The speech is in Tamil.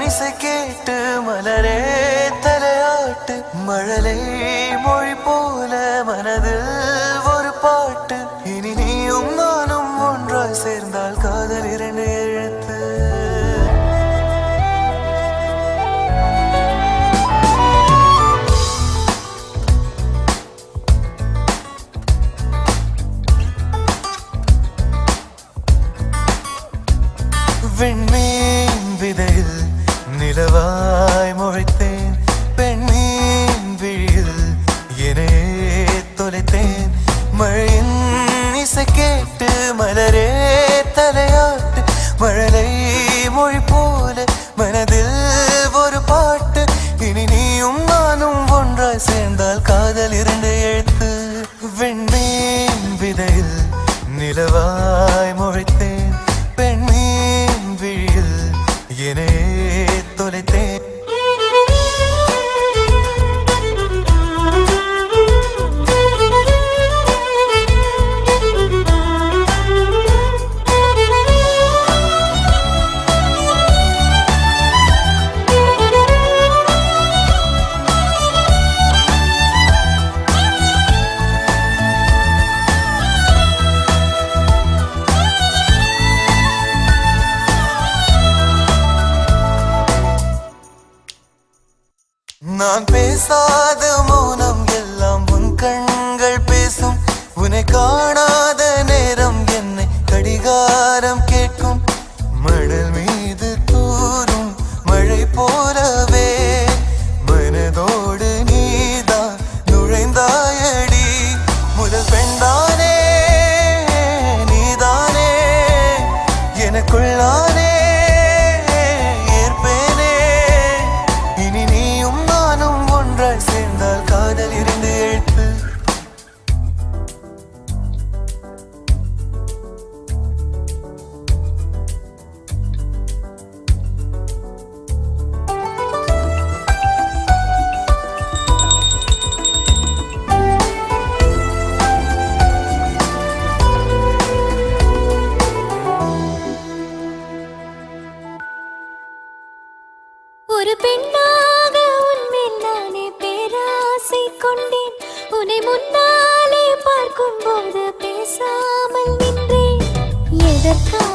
இசை கேட்டு மலரே தலையாட்டு மழலை மொழி போல மனதில் ஒரு பாட்டு இனி நீயும் நானும் ஒன்றாய் சேர்ந்தால் காதல் இரண்டு எழுத்து விண்மீன் விதையில் நிலவாய் முளைத்தேன் பெண்மீன் விழியில் என்னே தொலைத்தேன் மழையின் இசை கேட்டு மலரே தலையாட்டு மழலை மொழி போல மனதில் ஒரு பாட்டு இனி நீயும் நானும் ஒன்றாய் சேர்ந்தால் காதல் இரண்டு எழுத்து விண்மீன் விதையில் நிலவாய் முளைத்தேன் பெண்மீன் விழியில் என்னே தொலைத்தேன் நான் பேசாத மௌனம் எல்லாம் உன் கண்கள் பேசும் உன்னை காணாத நேரம் என்னை கடிகாரம் கேட்கும் மணல் மீது தூரும் மழை போலவே மனதோடு நீதான் நுழைந்தாயடி முதல் பெண்தானே நீதானே எனக்குள்ளானே சேர்ந்தால் காதல் இரண்டு எழுத்து ஒரு பெண்ணாக உன்மேல் நானே பேராசை கொண்டேன் உன்னை முன்னாலே பார்க்கும் போது பேசாமல் நின்றேன் எதற்காக